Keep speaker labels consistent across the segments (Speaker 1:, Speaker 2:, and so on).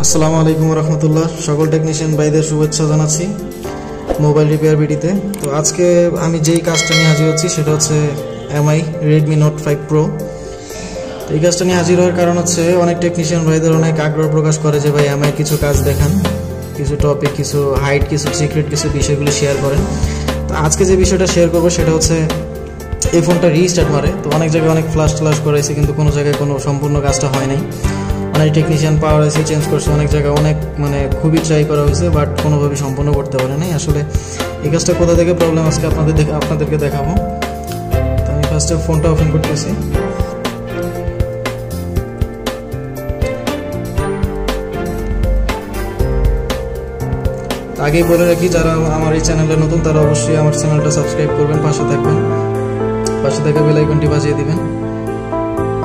Speaker 1: আসসালামু আলাইকুম রহমতুল্লাহ। সকল টেকনিশিয়ান ভাইদের শুভেচ্ছা জানাচ্ছি মোবাইল রিপেয়ার ভিডিওতে। তো আজকে আমি যেই কাজটা নিয়ে হাজির হচ্ছি সেটা হচ্ছে এমআই রেডমি নোট 5 প্রো। তো এই কাজটা নিয়ে হাজির হওয়ার কারণ হচ্ছে অনেক টেকনিশিয়ান ভাইদের অনেক আগ্রহ প্রকাশ করে যে ভাই এমআই কিছু কাজ দেখান, কিছু টপিক, কিছু হাইট, কিছু সিক্রেট, কিছু বিষয়গুলো শেয়ার করেন। তো আজকে যে বিষয়টা শেয়ার করবো সেটা হচ্ছে এই ফোনটা রিস্টার্ট মারে। তো অনেক জায়গায় অনেক ফ্লাশ করেছে কিন্তু কোনো জায়গায় কোনো সম্পূর্ণ কাজটা হয় নাই। অনেক টেকনিশিয়ান পাওয়ার হয়েছে, চেঞ্জ করছে, অনেক জায়গায় অনেক খুবই ট্রাই করা হয়েছে, বাট কোনোভাবেই সম্পূর্ণ করতে পারে নাই। আসলে এই কাজটা কোথা থেকে প্রবলেম আজকে আপনাদেরকে দেখাবো। তো আমি ফার্স্টে ফোনটা ওপেন করতেছি। আগেই বলে রাখি, যারা আমার এই চ্যানেলে নতুন তারা অবশ্যই আমার চ্যানেলটা সাবস্ক্রাইব করবেন, পাশে থাকবেন, পাশে থাকা বেল আইকনটি বাজিয়ে দিবেন।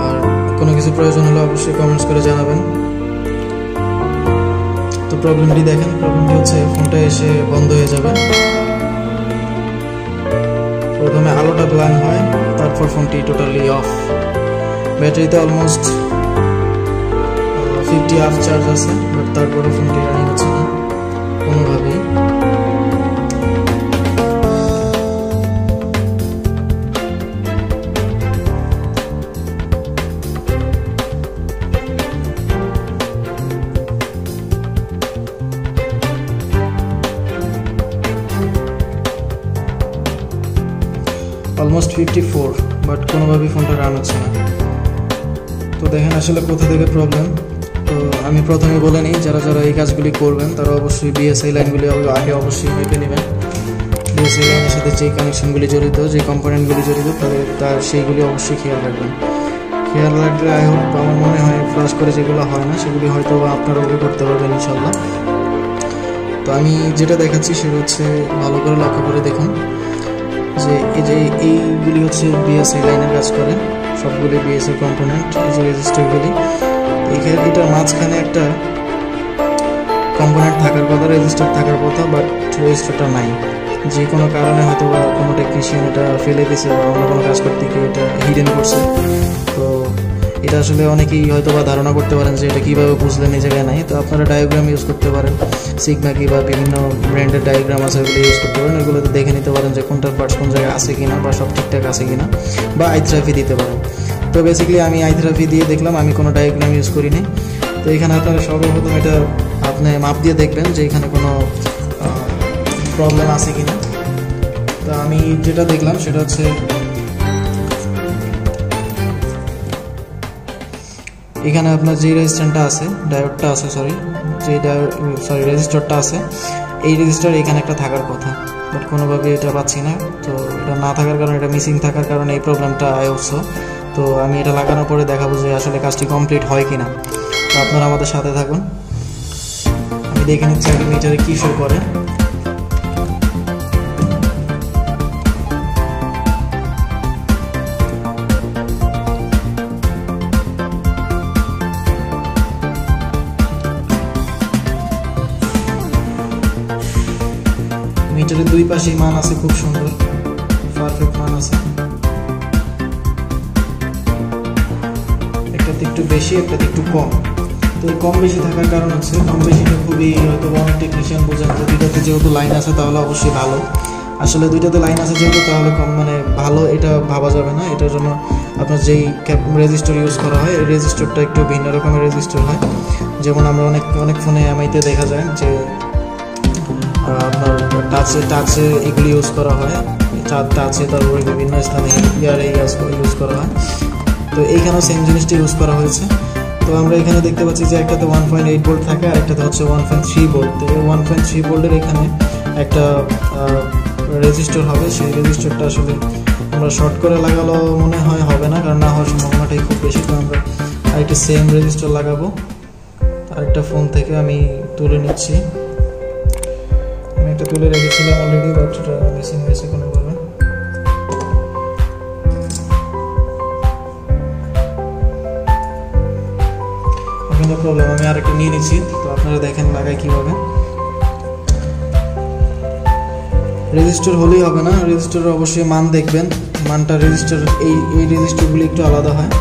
Speaker 1: আর কোনো কিছু প্রয়োজন হলে অবশ্যই কমেন্টস করে জানাবেন। তো প্রবলেমটি দেখেন, প্রবলেমটি হচ্ছে ফোনটা এসে বন্ধ হয়ে যাবে। প্রথমে আলোটা ব্ল্যাঙ্ক হয়, তারপর ফোনটি টোটালি অফ। ব্যাটারিতে অলমোস্ট 50 আপ চার্জ আছে, বাট তারপরে ফোনটি রানিং হচ্ছে না কোনোভাবেই। অলমোস্ট 54, বাট কোনোভাবেই ফোনটা রান হচ্ছে না। তো দেখেন আসলে কোথা থেকে প্রবলেম। তো আমি প্রথমে বলে নিই, যারা এই কাজগুলি করবেন তারা অবশ্যই বিএসআই লাইনগুলি আগে অবশ্যই মেপে নেবেন। বিএসআই লাইনের সাথে যে কানেকশনগুলি জড়িত, যে কম্পোনেন্টগুলি জড়িত তার সেইগুলি অবশ্যই খেয়াল রাখবেন। খেয়াল রাখলে আই হোপ, আমার মনে হয় ফ্লাশ করে যেগুলো হয় না সেগুলি হয়তো আপনারা ওকে করতে পারবেন ইনশাল্লাহ। তো আমি যেটা দেখাচ্ছি সেটা হচ্ছে ভালো করে লক্ষ্য করে দেখুন যে এইগুলি হচ্ছে বিএসআই লাইনের কাজ করে, সবগুলি বিএসআই কম্পোনেন্ট। এই যে রেজিস্টারগুলি, এটার মাঝখানে একটা কম্পোনেন্ট থাকার কথা, রেজিস্টার থাকার কথা, বাট রেজিস্টারটা নাই। যে কোনো কারণে হয়তো বা কোনো টেকনিশিয়ান এটা ফেলে দিয়েছে বা অন্য কোনো কাজ করতে গিয়ে এটা হিডেন করছে। তো এটা আসলে অনেকেই হয়তো বা ধারণা করতে পারেন যে এটা কীভাবে বুঝলেন এই জায়গায় নাই। তো আপনারা ডায়াগ্রাম ইউজ করতে পারেন, সিগমা কি বা বিভিন্ন ব্র্যান্ডের ডায়াগ্রাম আছে, ওগুলো ইউজ করতে পারেন। ওগুলোতে দেখে নিতে পারেন যে কোনটার পার্টস কোন জায়গায় আছে কিনা বা সব ঠিকঠাক আছে কিনা, বা আইথ্রাফি দিতে পারেন। তো বেসিক্যালি আমি আইথ্রাফি দিয়ে দেখলাম, আমি কোনো ডায়াগ্রাম ইউজ করিনি। তো এখানে আপনারা সর্বপ্রথম এটা আপনি মাপ দিয়ে দেখবেন যে এখানে কোনো প্রবলেম আছে কিনা। তো আমি যেটা দেখলাম সেটা হচ্ছে এখানে আপনার যে রেজিস্ট্যান্টটা আছে, ডায়োডটা আছে, রেজিস্টারটা আছে, এই রেজিস্টার এখানে একটা থাকার কথা, বাট কোনোভাবে এটা পাচ্ছি না। তো এটা না থাকার কারণে, এটা মিসিং থাকার কারণে এই প্রবলেমটা হচ্ছে। তো আমি এটা লাগানোর পরে দেখাবো যে আসলে কাজটি কমপ্লিট হয় কিনা। তো আপনারা আমাদের সাথে থাকুন। আমি দেখে নিচ্ছি আগে মিটারে কী শো করে। মিটারের দুই পাশেই মান আছে, খুব সুন্দর পারফেক্ট মান আছে। একটাতে একটু বেশি, একটাতে একটু কম। তো এই কম বেশি থাকার কারণ হচ্ছে, কম বেশিটা খুবই হয়তো অনেক টেকনিশিয়ান বোঝেন যে দুইটাতে যেহেতু লাইন আছে তাহলে অবশ্যই ভালো। আসলে দুইটাতে লাইন আছে যেহেতু তাহলে কম ভালো এটা ভাবা যাবে না। এটার জন্য আপনার যেই রেজিস্টার ইউজ করা হয়, এই রেজিস্টারটা একটু ভিন্ন রকমের রেজিস্টার হয়। যেমন আমরা অনেক ফোনে এমআইতে দেখা যায় যে আপনার টাচে এগুলি ইউজ করা হয়, টাচে তারপরে বিভিন্ন স্থানে ইয়ারে ইউজ করা হয়। তো এইখানেও সেম জিনিসটা ইউজ করা হয়েছে। তো আমরা এখানে দেখতে পাচ্ছি যে একটাতে 1.8 ভোল্ট থাকে আর একটাতে হচ্ছে 1.3 ভোল্ট। তো এই 1.3 ভোল্টের এখানে একটা রেজিস্টার হবে। সেই রেজিস্টারটা আসলে আমরা শর্ট করে লাগালেও মনে হয় হবে না, কারণ না হওয়ার সম্ভাবনাটাই খুব বেশি। তো আমরা আরেকটা সেম রেজিস্টার লাগাবো। আরেকটা ফোন থেকে আমি তুলে নিচ্ছি। আমি একটা তুলে রেখেছিলাম অলরেডি, বাট এটা মিসিং হয়েছে কোনোভাবে। কোনো প্রবলেম, আমি আরেকটা নিয়ে নিচ্ছি। তো আপনারা দেখেন লাগাই কীভাবে। রেজিস্টার হলেই হবে না, রেজিস্টারের অবশ্যই মান দেখবেন। মানটা রেজিস্টার এই রেজিস্টারগুলি একটু আলাদা হয়।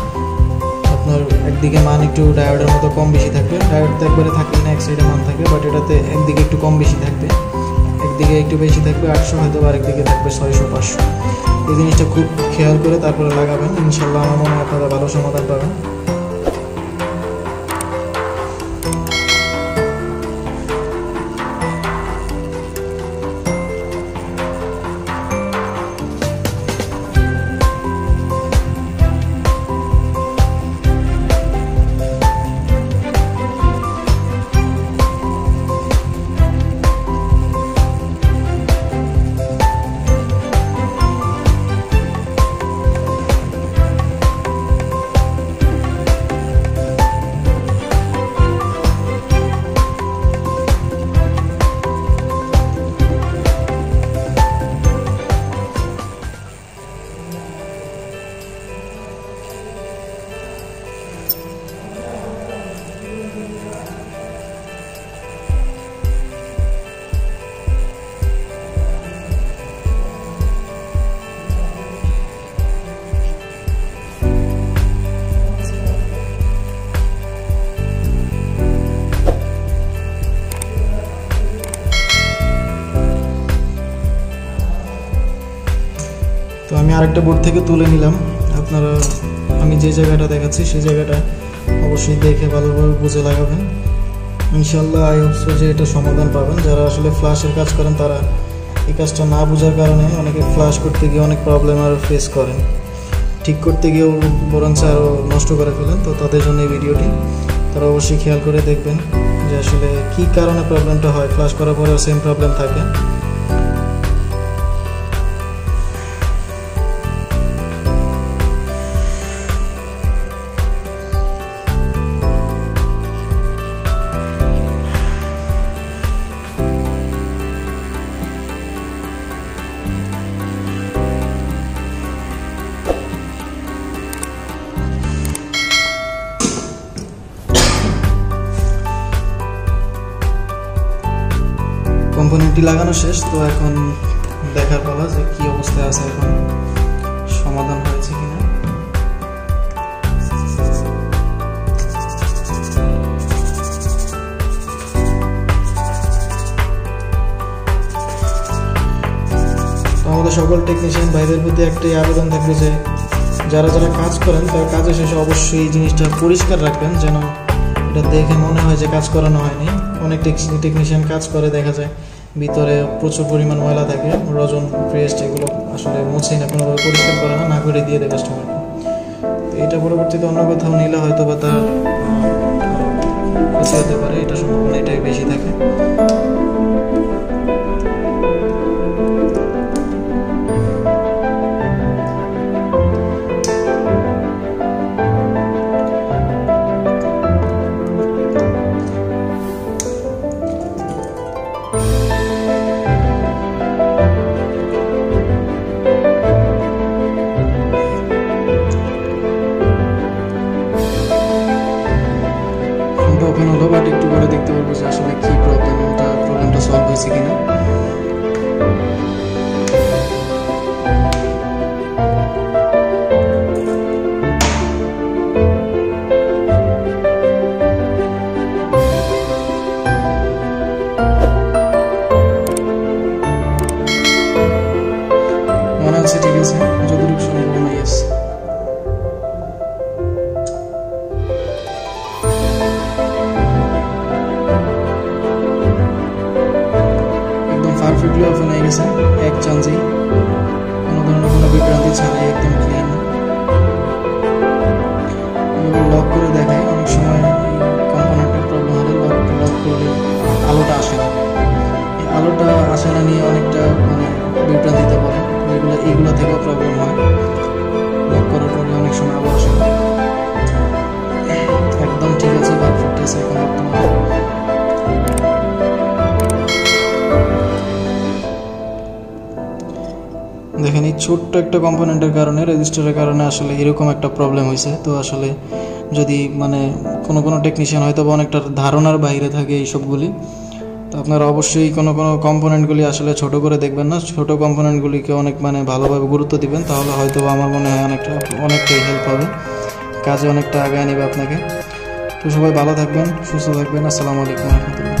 Speaker 1: আপনার একদিকে মান একটু ডায়োডের মতো কম বেশি থাকবে, ডায়োড তো একবারে থাকে না, এক সাইডে মান থাকে, বাট এটাতে একদিকে একটু কম বেশি থাকবে, একদিকে একটু বেশি থাকবে 800 হয়তো, আর একদিকে থাকবে 600-500। এই জিনিসটা খুব খেয়াল করে তারপরে লাগাবেন, ইনশাল্লাহ আমার মনে হয় আপনারা ভালো সমাধান পাবেন। তো আমি আরেকটা বোর্ড থেকে তুলে নিলাম, আপনারা আমি যে জায়গাটা দেখাচ্ছি সেই জায়গাটা অবশ্যই দেখে ভালোভাবে বুঝে লাগাবেন, ইনশাল্লাহ আই হোপ সো যে এটা সমাধান পাবেন। যারা আসলে ফ্ল্যাশের কাজ করেন তারা এই কাজটা না বোঝার কারণে অনেকে ফ্ল্যাশ করতে গিয়ে অনেক প্রবলেম আরও ফেস করেন, ঠিক করতে গিয়েও বরঞ্চ আরও নষ্ট করে ফেলেন। তো তাদের জন্য এই ভিডিওটি, তারা অবশ্যই খেয়াল করে দেখবেন যে আসলে কী কারণে প্রবলেমটা হয়, ফ্ল্যাশ করার পরেও সেম প্রবলেম থাকে। কম্পোনেন্টটি লাগানো শেষ, তো এখন দেখার পালা যে কী অবস্থায় আছে, এখন সমাধান হয়েছে কিনা। তো আমাদের সকল টেকনিশিয়ান ভাইদের প্রতি একটাই আবেদন থাকবে যে যারা যারা কাজ করেন তারা কাজের শেষে অবশ্যই এই জিনিসটা পরিষ্কার রাখবেন, যেন এটা দেখে মনে হয় যে কাজ করানো হয়নি। অনেক টেকনিশিয়ান কাজ করে দেখা যায় ভিতরে প্রচুর পরিমাণ ময়লা থাকে, রজন পেস্ট এগুলো আসলে মুছেই না, কোনোভাবে পরিষ্কার করে না করে দিয়ে দেয় কাস্টমারকে। তো এটা পরবর্তীতে অন্য কোথাও নিলে হয়তো বা তার ক্ষতি হতে পারে, এটা সম্ভাবনা এটাই বেশি থাকে। ওপেন হলো, বাট একটু করে দেখতে পারবো যে আসলে কি প্রবলেমটা সলভ হয়েছে কিনা। মনে হচ্ছে ঠিক আছে, যতটুকু সম্ভাবনা ইয়েস। পারফেক্টলি ওপেন হয়ে গেছে এক চান্সেই, কোনো ধরনের কোনো বিভ্রান্তি ছাড়াই একদম ক্লিন। লক করে দেখায়, অনেক সময় কম্পোনেন্টের প্রবলেম হলে লক করলে আলোটা আসে না, এই আলোটা আসে না নিয়ে অনেকটা মানে বিভ্রান্তিতে পড়ে, এইগুলো থেকেও প্রবলেম হয়। লক করার পরে অনেক সময় আলো আসে না। একদম ঠিক আছে, পারফেক্ট আছে এখন বর্তমানে। দেখেন এই ছোট্ট একটা কম্পোনেন্টের কারণে, রেজিস্টারের কারণে আসলে এরকম একটা প্রবলেম হয়েছে। তো আসলে যদি মানে কোনো টেকনিশিয়ান হয়তো বা অনেকটা ধারণার বাইরে থাকে এইসবগুলি, তো আপনারা অবশ্যই কোনো কম্পোনেন্টগুলি আসলে ছোট করে দেখবেন না, ছোট কম্পোনেন্টগুলিকে অনেক মানে ভালোভাবে গুরুত্ব দিবেন, তাহলে হয়তো আমার মনে হয় অনেকটাই হেল্প হবে কাজে অনেকটা আগায় নেবে আপনাকে। তো সবাই ভালো থাকবেন, সুস্থ থাকবেন। আসসালামু আলাইকুম রহমতুল্লাহ।